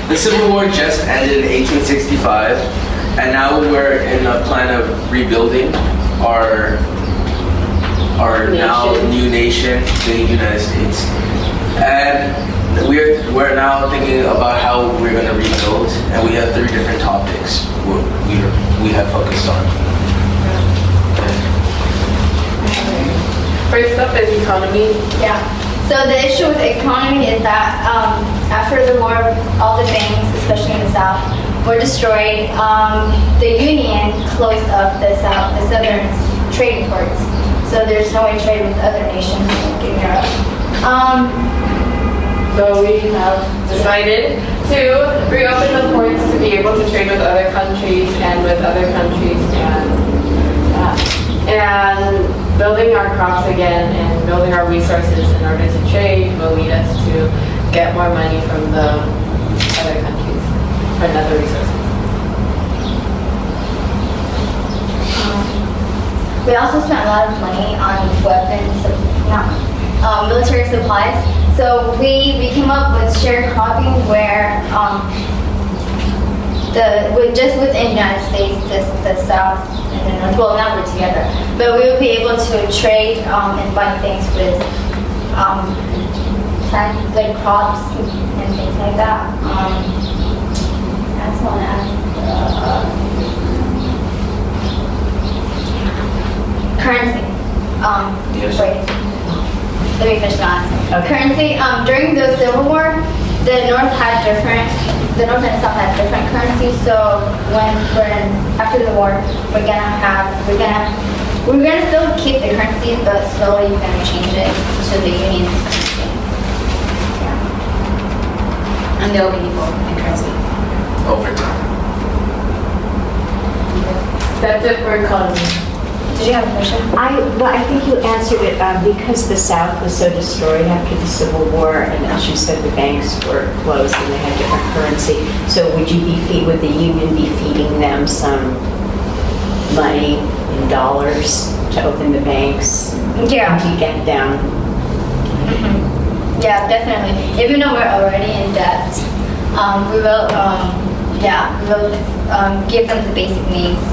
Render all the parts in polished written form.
The Civil War just ended in 1865, and now we're in a plan of rebuilding our now new nation, the United States. And we're now thinking about how we're going to rebuild, and we have 3 different topics we have focused on. First up is economy. Yeah. So the issue with the economy is that after the war, all the banks, especially in the South, were destroyed. The Union closed up the southern trading ports. So there's no way to trade with other nations in Europe. So we have decided to reopen the ports to be able to trade with other countries and building our crops again and building our resources in order to trade will lead us to get more money from the other countries and other resources. We also spent a lot of money on weapons, military supplies. So we came up with shared cropping where just within the United States, the South and the North, well, now we're together, but we would be able to trade and buy things with like crops and things like that. As well as currency. Yes. Wait. Let me finish that. Okay. Currency. During the Civil War, the North and South had different currencies. So after the war, we're gonna still keep the currency, but slowly we're gonna change it to the Union's currency. Yeah. And they'll be equal in currency. Over time. That's it for economy. Did you have a question? I think you answered it because the South was so destroyed after the Civil War, and as you said, the banks were closed and they had different currency. So would the Union be feeding them some money in dollars to open the banks? Yeah. To get them? Mm-hmm. Yeah, definitely. Even though we're already in debt, we will give them the basic needs.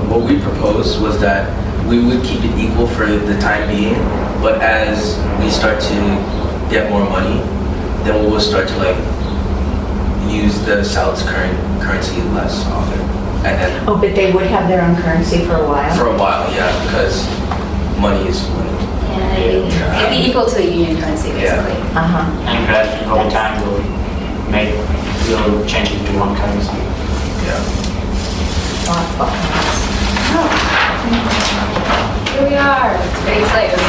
What we proposed was that we would keep it equal for the time being, but as we start to get more money, then we will start to use the South's currency less often. And then Oh, but they would have their own currency for a while? for a while, yeah, because money is money. Yeah, It'd be equal to the Union currency, basically. Uh-huh. And gradually over time we'll change it to one currency. Yeah. Here we are. It's big slaves.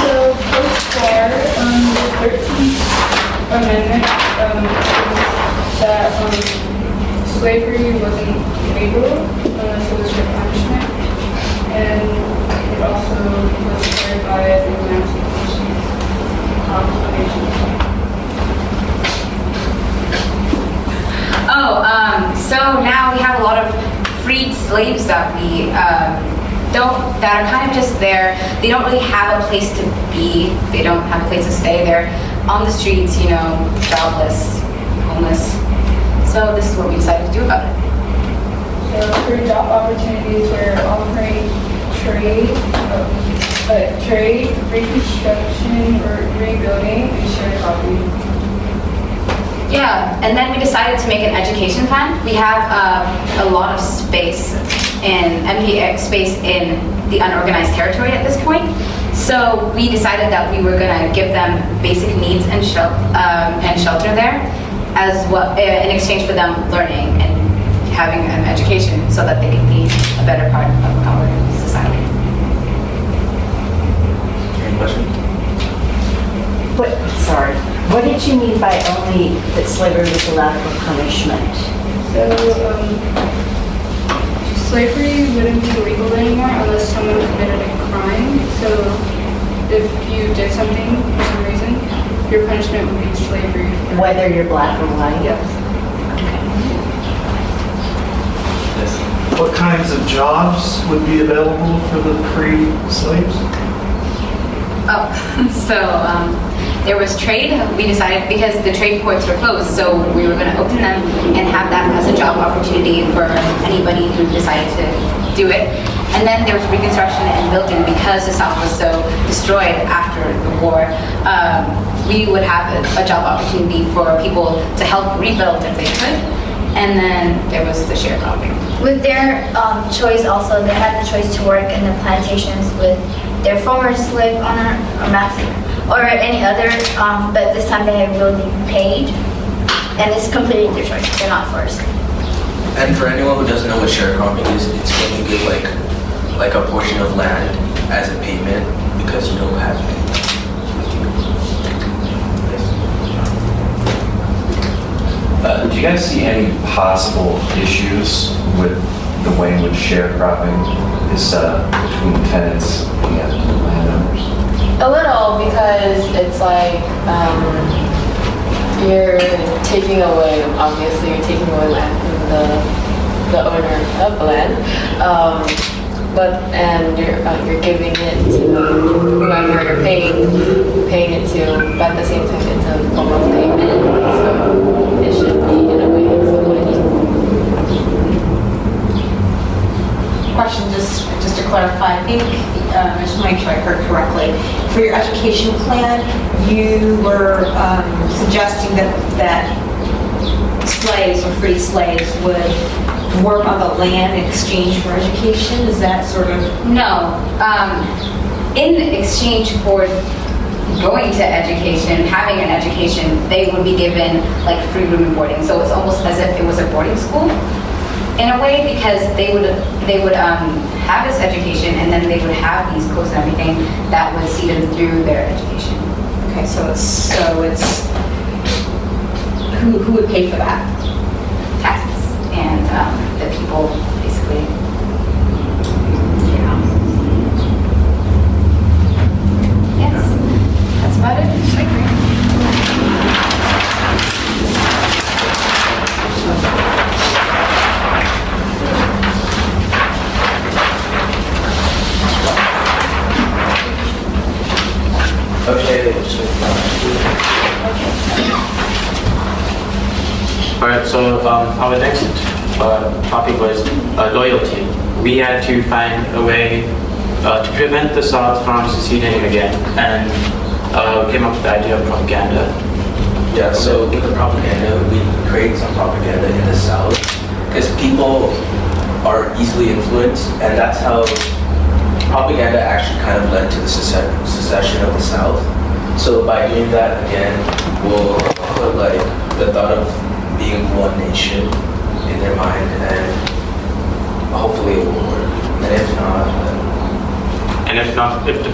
So, post-war, the 13th Amendment that slavery wasn't legal unless it was for punishment, and it also was carried by the Emancipation Proclamation. So now we have a lot of freed slaves that we that are kind of just there. They don't really have a place to be. They don't have a place to stay. They're on the streets, jobless, homeless. So this is what we decided to do about it. So for job opportunities, we're offering trade, reconstruction, or rebuilding, and shared property. Yeah, and then we decided to make an education plan. We have a lot of space in empty space in the unorganized territory at this point. So we decided that we were gonna give them basic needs and shelter there, as well in exchange for them learning and having an education, so that they can be a better part of our society. Any question? What did you mean by only that slavery was allowed for punishment? So slavery wouldn't be legal anymore unless someone committed a crime. So if you did something for some reason, your punishment would be slavery. Whether you're black or white? Yes. Yes. What kinds of jobs would be available for the free slaves? Oh, so there was trade. We decided because the trade courts were closed, so we were going to open them and have that as a job opportunity for anybody who decided to do it. And then there was reconstruction and building because the South was so destroyed after the war. We would have a job opportunity for people to help rebuild if they could. And then there was the sharecropping. With their choice also, they had the choice to work in the plantations with their former slave owner or master or any other, but this time they will be paid, and it's completely their choice. They're not forced. And for anyone who doesn't know what sharecropping is, it's when you give like a portion of land as a payment because you don't have any. Do you guys see any possible issues with the way in which sharecropping is set up between tenants and landowners? A little, because it's like you're taking away, obviously you're taking away land from the owner of the land, and you're giving it to whoever you're paying it to, but at the same time it's a form of payment, so it should be in a way somewhat equal. Question, just to clarify, I think, I just want to make sure I heard correctly. For your education plan, you were suggesting that slaves or free slaves would work on the land in exchange for education? Is that sort of? No. In exchange for going to education, having an education, they would be given like free room and boarding. So it's almost as if it was a boarding school in a way, because they would have this education and then they would have these courses and everything that would see them through their education. Okay, so it's who would pay for that? Taxes and the people basically. Yeah. Yes, that's about it. I agree. Okay. Alright, so our next topic was loyalty. We had to find a way to prevent the South from seceding again, and came up with the idea of propaganda. Yeah, so with the propaganda, we create some propaganda in the South because people are easily influenced, and that's how propaganda actually kind of led to the secession of the South. So by doing that, again, we'll put like the thought of being one nation in their mind, and hopefully it will work. And if not, then if the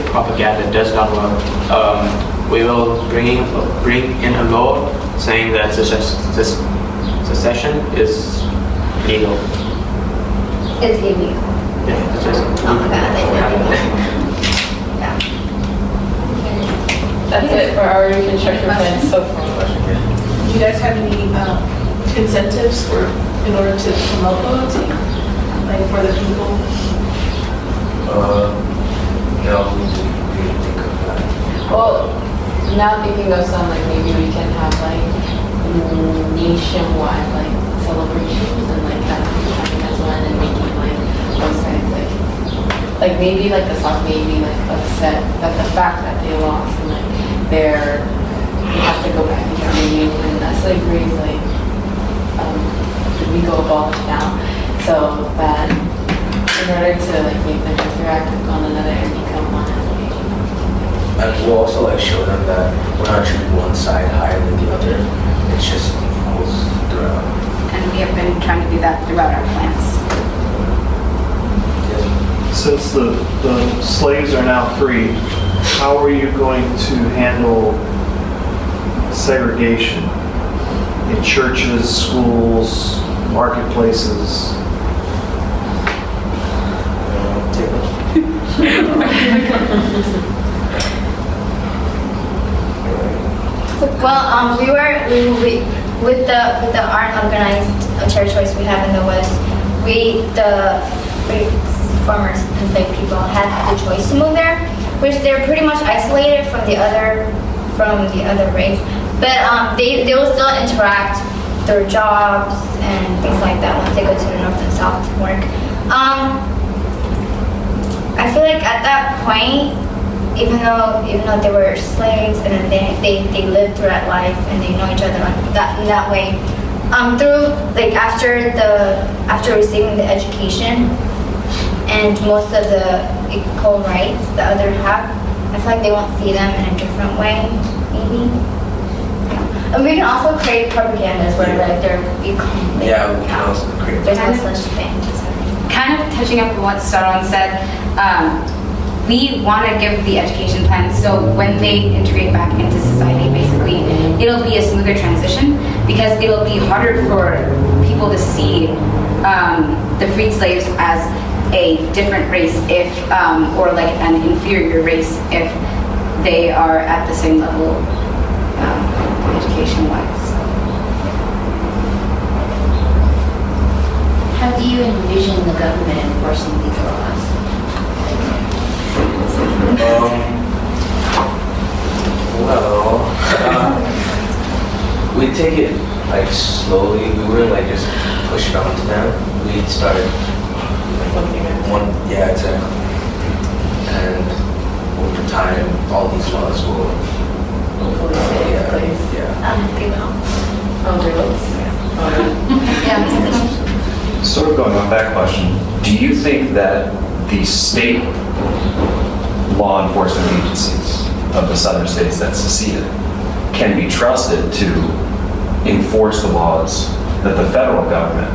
propaganda does not work, we will bring in a law saying that secession is legal. It's illegal. Yeah, it's just That's it for our reconstruction plan so far. Do you guys have any incentives in order to promote loyalty, like for the people? no, we didn't think of that. Well, now thinking of some, like maybe we can have like nationwide like celebrations and like that happening as well, and making like websites like maybe like the South may be like upset at the fact that they lost and like they have to go back into the union, and that slavery is like legal abolished now, so that in order to like make them interact with one another and become one as a nation. And we'll also like show them that we're not treating one side higher than the other. It's just equals throughout. And we have been trying to do that throughout our plans. Since the slaves are now free, how are you going to handle segregation in churches, schools, marketplaces? Well, with the unorganized territories we have in the West, the farmers and enslaved people had the choice to move there, which they're pretty much isolated from the other race. But they will still interact through jobs and things like that once they go to the north and south to work. I feel like at that point, even though they were slaves and then they lived throughout life and they know each other in that way, through like after receiving the education and most of the equal rights the other have, I feel like they won't see them in a different way, maybe. Yeah. And we can also create propagandas where like they're equal. Yeah, we can also create. There's no such thing. Kind of touching up on what Saron said, we want to give the education plan so when they integrate back into society, basically, it'll be a smoother transition because it'll be harder for people to see the freed slaves as a different race if, or like an inferior race if they are at the same level education-wise. How do you envision the government enforcing these laws? We take it like slowly. We wouldn't like just push it onto them. We started yeah, exactly. And over time, all these laws will hopefully stay in place. Yeah. They will. Oh, they will. Yeah. Sort of going on that question, do you think that the state law enforcement agencies of the southern states that seceded can be trusted to enforce the laws that the federal government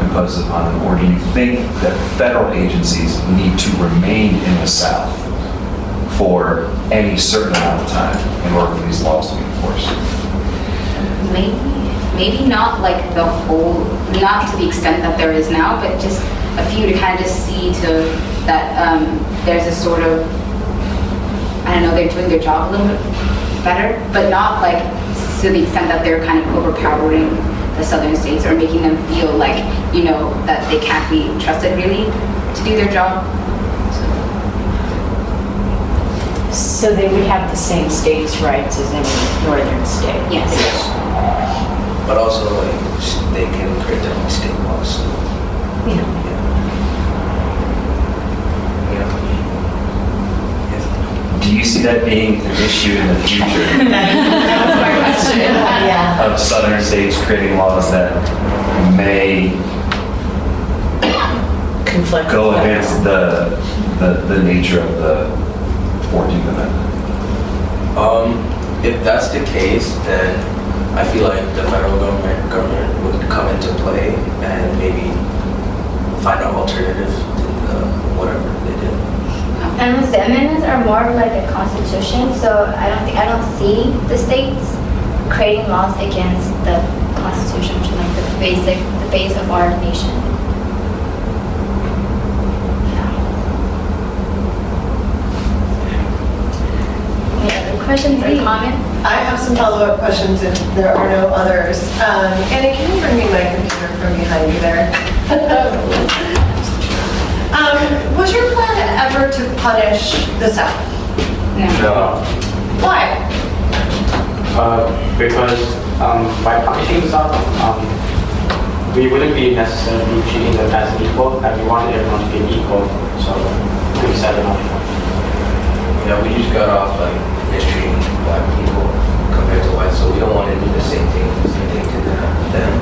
imposes upon them? Or do you think that federal agencies need to remain in the South for any certain amount of time in order for these laws to be enforced? Maybe not like the whole, not to the extent that there is now, but just a few to kind of just see to that there's a sort of, I don't know, they're doing their job a little bit better, but not like to the extent that they're kind of overpowering the southern states or making them feel like, you know, that they can't be trusted really to do their job. So they would have the same states' rights as any northern state? Yes. But also, like, they can create their own state laws. So, Yeah. Do you see that being an issue in the future of southern states creating laws that may Conflict. go against the nature of the 14th Amendment? If that's the case, then I feel like the federal government would come into play and maybe find an alternative to whatever they did. And the amendments are more of like a constitution, so I don't see the states creating laws against the constitution, which is like the base of our nation. Any other questions or comments? I have some follow-up questions if there are no others. Anna, can you bring me my computer from behind you there? Was your plan ever to punish the South? No. Why? Because by punishing the South, we wouldn't be necessarily treating them as equal, and we wanted everyone to be equal, so we decided not to. Yeah, we just got off like mistreating black people compared to white, so we don't want to do the same thing to them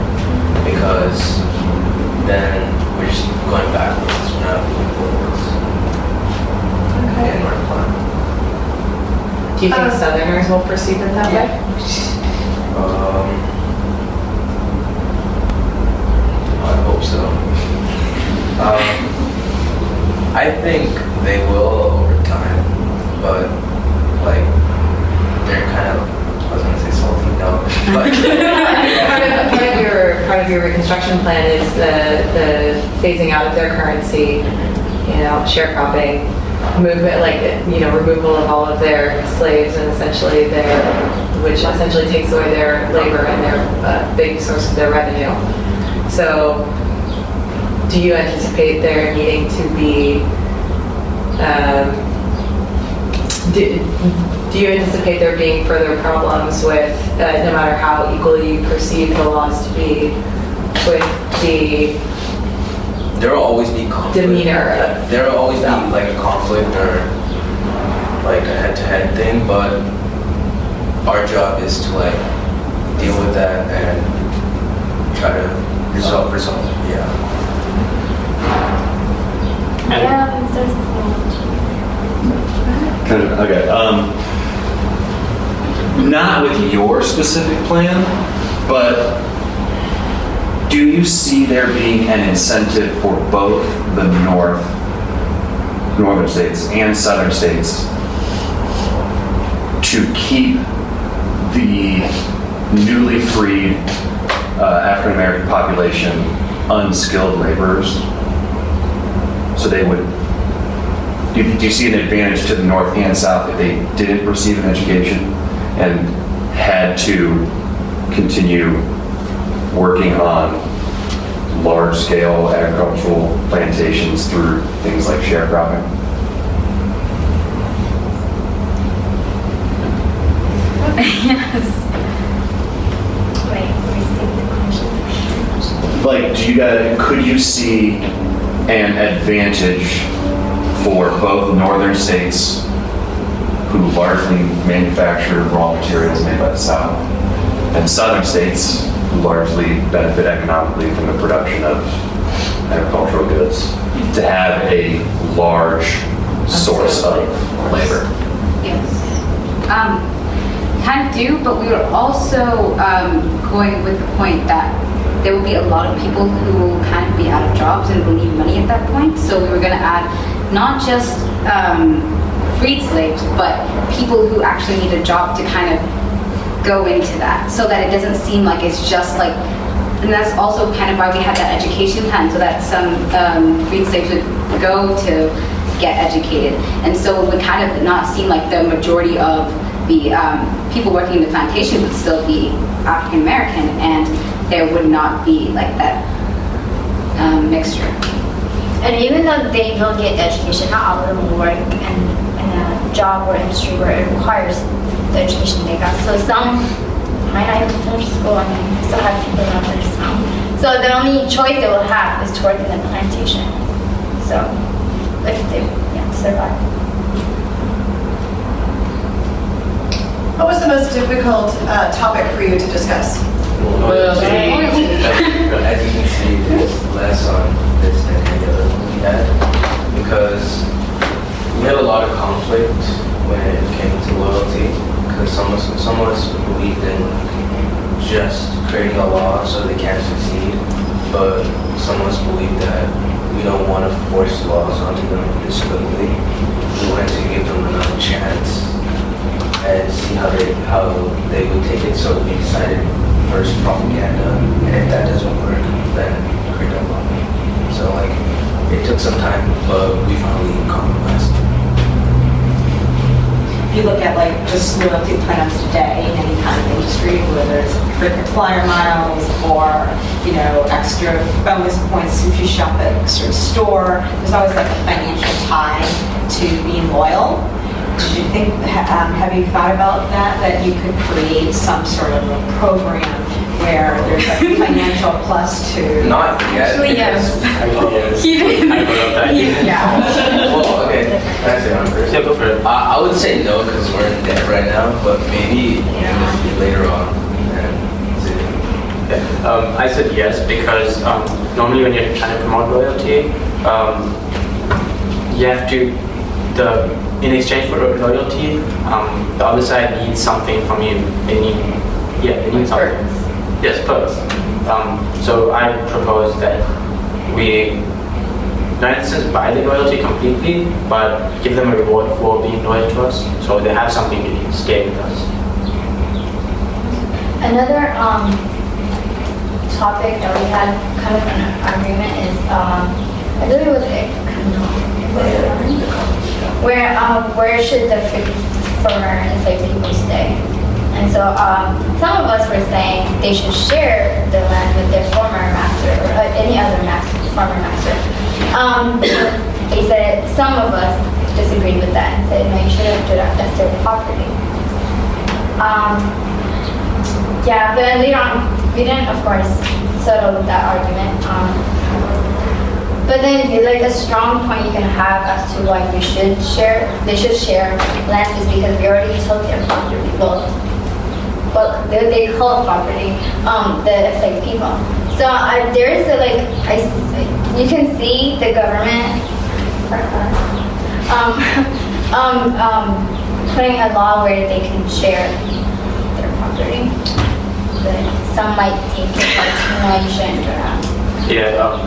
because then we're just going backwards. We're not moving forwards. Okay. In our plan. Do you think Southerners will perceive it that way? I hope so. I think they will over time, but like they're kind of, I was gonna say salty, no, but Part of your reconstruction plan is the phasing out of their currency, sharecropping, movement, removal of all of their slaves and which essentially takes away their labor and their big source of their revenue. So, do you anticipate there needing to be Do you anticipate there being further problems with, no matter how equally you perceive the laws to be, with the There will always be conflict. demeanor of There will always be like a conflict or like a head-to-head thing, but our job is to like deal with that and try to resolve it. Yeah. Yeah, I'm so Okay. Not with your specific plan, but do you see there being an incentive for both the northern states and southern states to keep the newly freed African American population unskilled laborers? So they would. Do you see an advantage to the north and south if they didn't receive an education and had to continue working on large-scale agricultural plantations through things like sharecropping? Yes. Wait, restate the question. Like, could you see an advantage for both northern states who largely manufacture raw materials made by the South and southern states who largely benefit economically from the production of agricultural goods to have a large source of labor? Yes. Kind of do, but we were also going with the point that there will be a lot of people who will kind of be out of jobs and will need money at that point. So we were going to add not just freed slaves, but people who actually need a job to kind of go into that, so that it doesn't seem like it's just like, and that's also kind of why we had that education plan, so that some freed slaves would go to get educated. And so it would kind of not seem like the majority of the people working in the plantation would still be African American, and there would not be like that mixture. And even though they will get education, not all of them will work in a job or industry where it requires the education they got. So some might not even finish school, and we still have people out there now. So the only choice they will have is to work in the plantation. So if they survive. What was the most difficult topic for you to discuss? As you can see, there's less on this than any other one we had, because we had a lot of conflict when it came to loyalty, because some of us believed in just creating a law so they can't succeed, but some of us believed that we don't want to force laws onto them discreetly. We wanted to give them another chance and see how they would take it. So we decided first propaganda, and if that doesn't work, then create a law. So like it took some time, but we finally compromised. If you look at like just loyalty plans today in any kind of industry, whether it's frequent flyer miles or extra bonus points if you shop at a certain store, there's always like a financial tie to being loyal. Did you think, have you thought about that you could create some sort of a program where there's a financial plus to? Not yet. Actually, yes. He did. Yeah. Well, okay. Can I say on first? Yeah, go for it. I would say no because we're in debt right now, but maybe later on. I said yes because normally when you're trying to promote loyalty, you have to, in exchange for loyalty, the other side needs something from you. They need something. Yes, perks. So I propose that we, not in a sense, buy the loyalty completely, but give them a reward for being loyal to us, so they have something to stay with us. Another topic that we had kind of an agreement is, I believe it was where should the former enslaved people stay? And so some of us were saying they should share the land with their former master or any other former master. They said some of us disagreed with that and said, no, you shouldn't do that, that's their property. Yeah, but we didn't, of course, settle that argument. But then, like, a strong point you can have as to why they should share land is because we already took their property. Well, they call it property, it's like people. So there is a, like, you can see the government putting a law where they can share their property. But some might think it's like, no, you shouldn't do that. Yeah,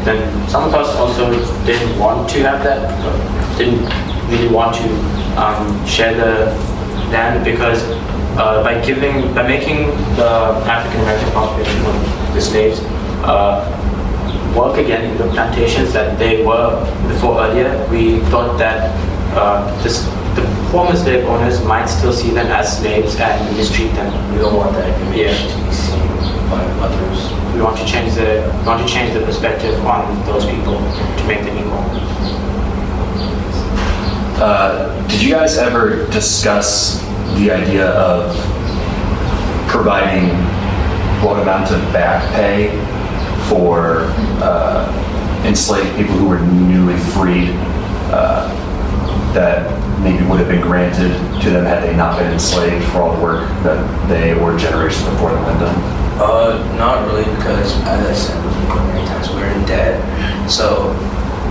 then some of us also didn't want to have that, didn't really want to share the land because by making the African American population of the slaves work again in the plantations that they were before earlier, we thought that the former slave owners might still see them as slaves and mistreat them. We don't want that information to be seen by others. We want to change the perspective on those people to make them equal. Did you guys ever discuss the idea of providing what amount of back pay for enslaved people who were newly freed that maybe would have been granted to them had they not been enslaved for all the work that they or generations before them had done? Not really, because as I said before, many times we're in debt. So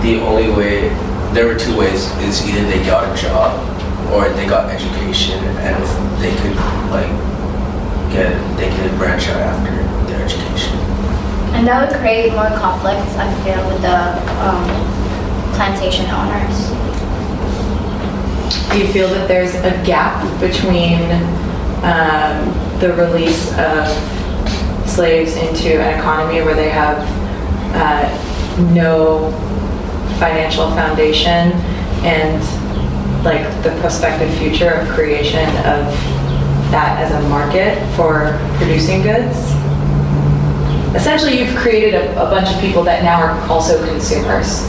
the only way, there were two ways, is either they got a job or they got education, and if they could they could branch out after their education. And that would create more conflicts, I feel, with the plantation owners. Do you feel that there's a gap between the release of slaves into an economy where they have no financial foundation and like the prospective future of creation of that as a market for producing goods? Essentially, you've created a bunch of people that now are also consumers,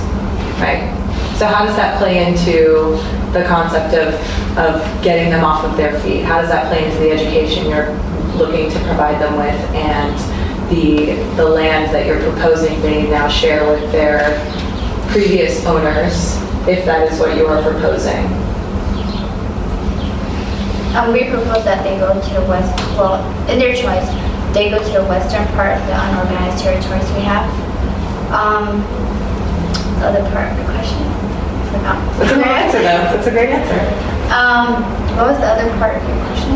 right? So how does that play into the concept of getting them off of their feet? How does that play into the education you're looking to provide them with and the land that you're proposing they now share with their previous owners, if that is what you are proposing? We propose that they go to the west, well, in their choice, they go to the western part of the unorganized territories we have. The other part of the question? I forgot. That's a great answer, though. That's a great answer. What was the other part of your question?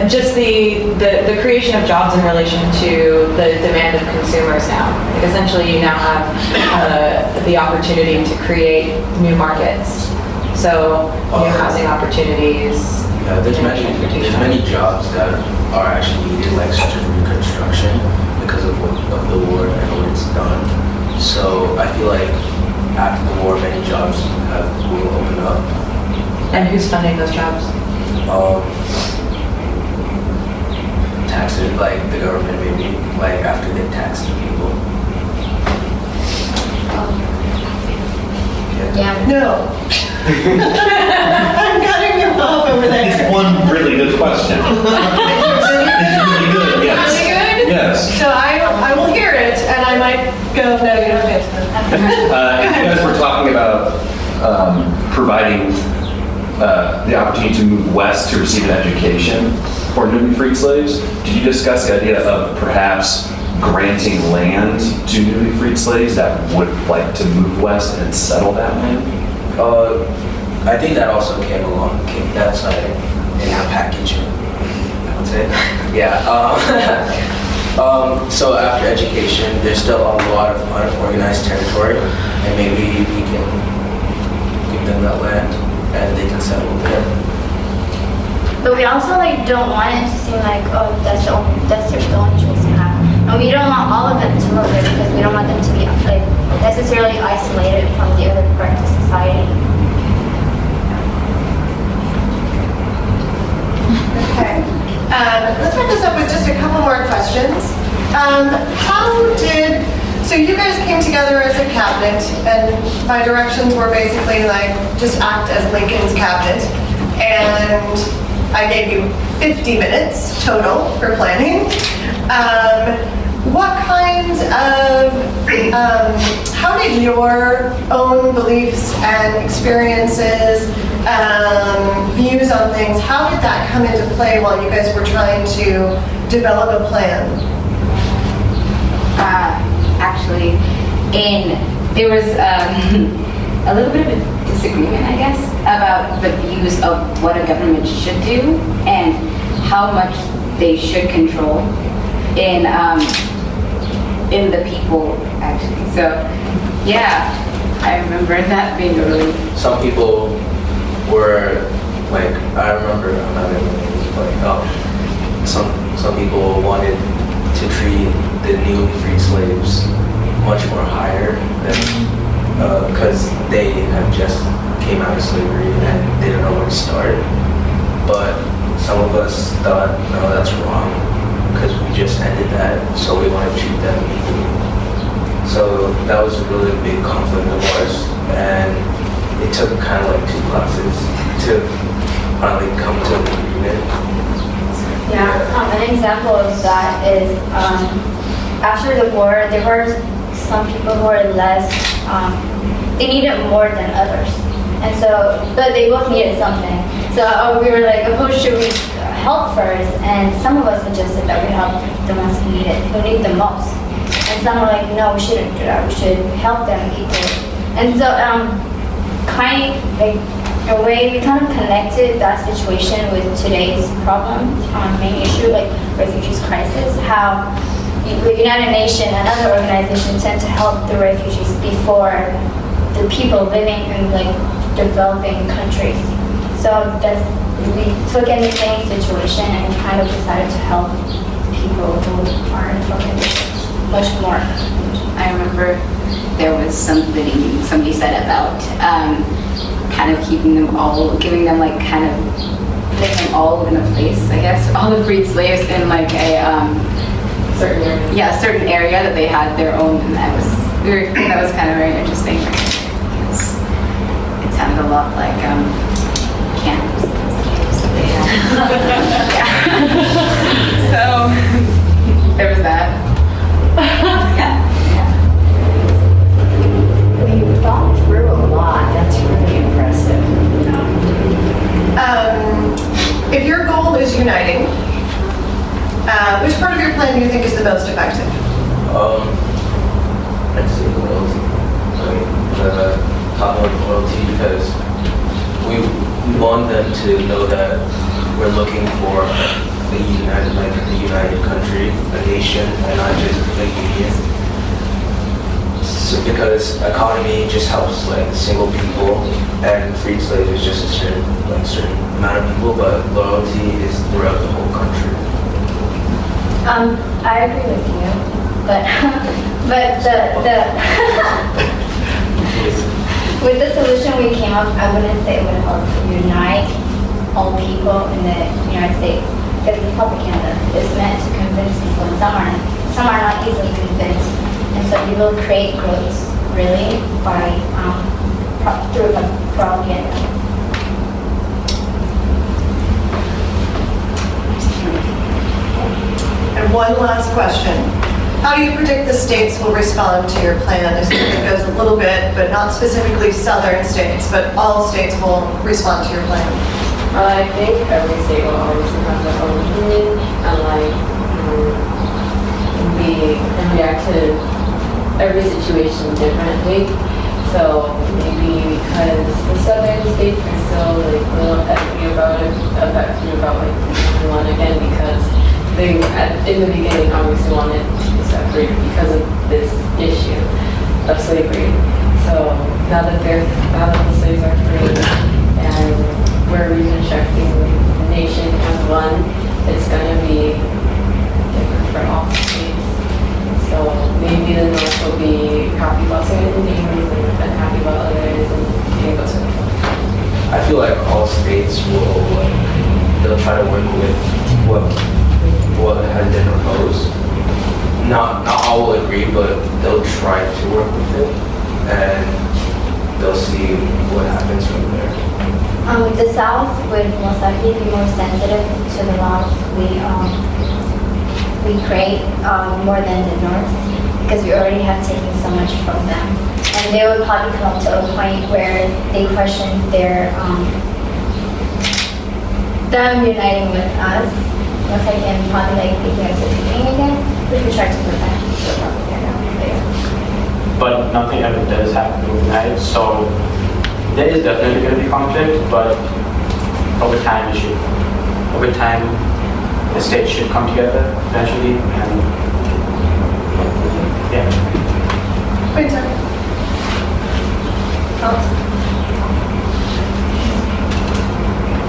Just the creation of jobs in relation to the demand of consumers now. Like essentially, you now have the opportunity to create new markets. So new housing opportunities. Yeah, there's many jobs that are actually needed, like such as reconstruction, because of the war and what it's done. So I feel like after the war, many jobs will open up. And who's funding those jobs? Taxes, like the government maybe, like after they tax the people. Yeah. No. I'm cutting you off over there. It's one really good question. It's really good, yes. Really good? Yes. So I will hear it, and I might go, no, you don't get to. You guys were talking about providing the opportunity to move west to receive an education for newly freed slaves. Did you discuss the idea of perhaps granting land to newly freed slaves that would like to move west and settle that land? I think that also came that's like in our package, I would say. Yeah. So after education, there's still a lot of unorganized territory, and maybe we can give them that land, and they can settle there. But we also don't want it to seem like, oh, that's the only choice you have. And we don't want all of them to move there because we don't want them to be necessarily isolated from the other parts of society. Okay. Let's wrap this up with just a couple more questions. How did So you guys came together as a cabinet, and my directions were basically like, just act as Lincoln's cabinet. And I gave you 50 minutes total for planning. What kinds of, how did your own beliefs and experiences, views on things, how did that come into play while you guys were trying to develop a plan? Actually, there was a little bit of a disagreement, I guess, about the views of what a government should do and how much they should control in the people, actually. So, yeah, I remember that being a really... Some people were like, I remember, I'm not gonna name names, but some people wanted to treat the newly freed slaves much more higher than, because they have just came out of slavery and they didn't know where to start. But some of us thought, no, that's wrong, because we just ended that, so we want to treat them equally. So that was a really big conflict of ours, and it took kind of like 2 classes to finally come to an agreement. Yeah, an example of that is after the war, there were some people who were less, they needed more than others. And so, but they both needed something. So we were like, who should we help first? And some of us suggested that we help the ones who need it, who need the most. And some were like, no, we shouldn't do that. We should help them equally. And so, kind of, like, in a way, we kind of connected that situation with today's problem, main issue, like refugees crisis, how the United Nations and other organizations tend to help the refugees before the people living in like developing countries. So we took in the same situation and kind of decided to help people who are in poor conditions much more. I remember there was somebody said about kind of keeping them all, giving them like kind of putting them all in a place, I guess, all the freed slaves in like a Certain area. yeah, a certain area that they had their own, and that was kind of very interesting. Because it sounded a lot like camps that they had. Yeah. So there was that. Yeah. Well, you thought through a lot. That's really impressive. If your goal is uniting, which part of your plan do you think is the most effective? I'd say loyalty. I mean, the top one, loyalty, because we want them to know that we're looking for a united country, a nation, and not just a union. So because economy just helps like single people, and freed slaves is just a certain amount of people, but loyalty is throughout the whole country. I agree with you, but with the solution we came up, I wouldn't say it would help unite all people in the United States, because the propaganda is meant to convince people, and some are not easily convinced, and so you will create groups really by through propaganda. And one last question. How do you predict the states will respond to your plan? It goes a little bit, but not specifically southern states, but all states will respond to your plan. Well, I think every state will obviously have their own opinion and react to every situation differently. So maybe because the southern states are still like a little affected about like one again, because they in the beginning obviously wanted to be separated because of this issue of slavery. So now that the slaves are free and we're reconstructing the nation as one, it's gonna be different for all states. So maybe the North will be happy about certain things and unhappy about others, and vice versa. I feel like all states will they'll try to work with what has been proposed, not all will agree, but they'll try to work with it, and they'll see what happens from there. The South would most likely be more sensitive to the laws we create more than the North, because we already have taken so much from them. And they would probably come to a point where they question them uniting with us, most likely, and probably like thinking of seceding again, which we try to prevent. But nothing ever does happen overnight, so there is definitely going to be conflict, but over time the states should come together eventually, and yeah. Winter. Thoughts?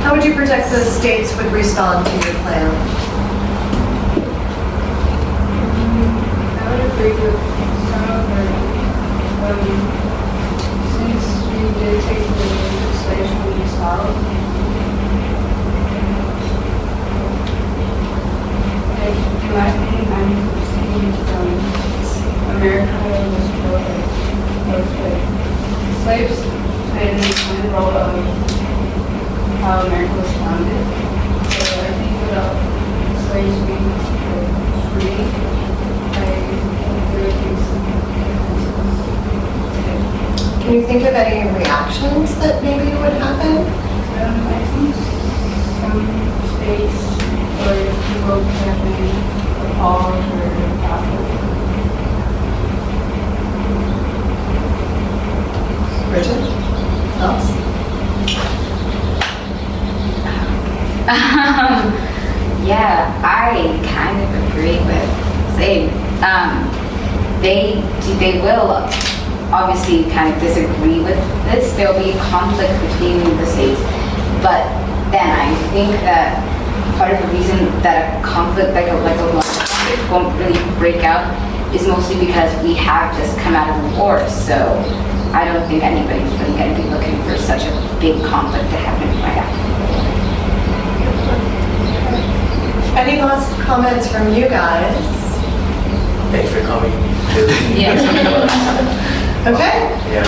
How would you predict the states would respond to your plan? I would agree with some of her. Since we did take the slaves from the South, in my opinion, I'm seeing America was slaves played an important role of how America was founded. So I think without slaves being free, Can you think of any reactions that maybe would happen? I think some states or people have been appalled or baffled. Bridget? Thoughts? Yeah, I kind of agree with Zaid. They will obviously kind of disagree with this. There will be conflict between the states, but then I think that part of the reason that a conflict, like a conflict, won't really break out is mostly because we have just come out of a war. So I don't think anybody's really going to be looking for such a big conflict to happen right after. Any last comments from you guys? Thanks for coming. Yeah. Okay. Yeah.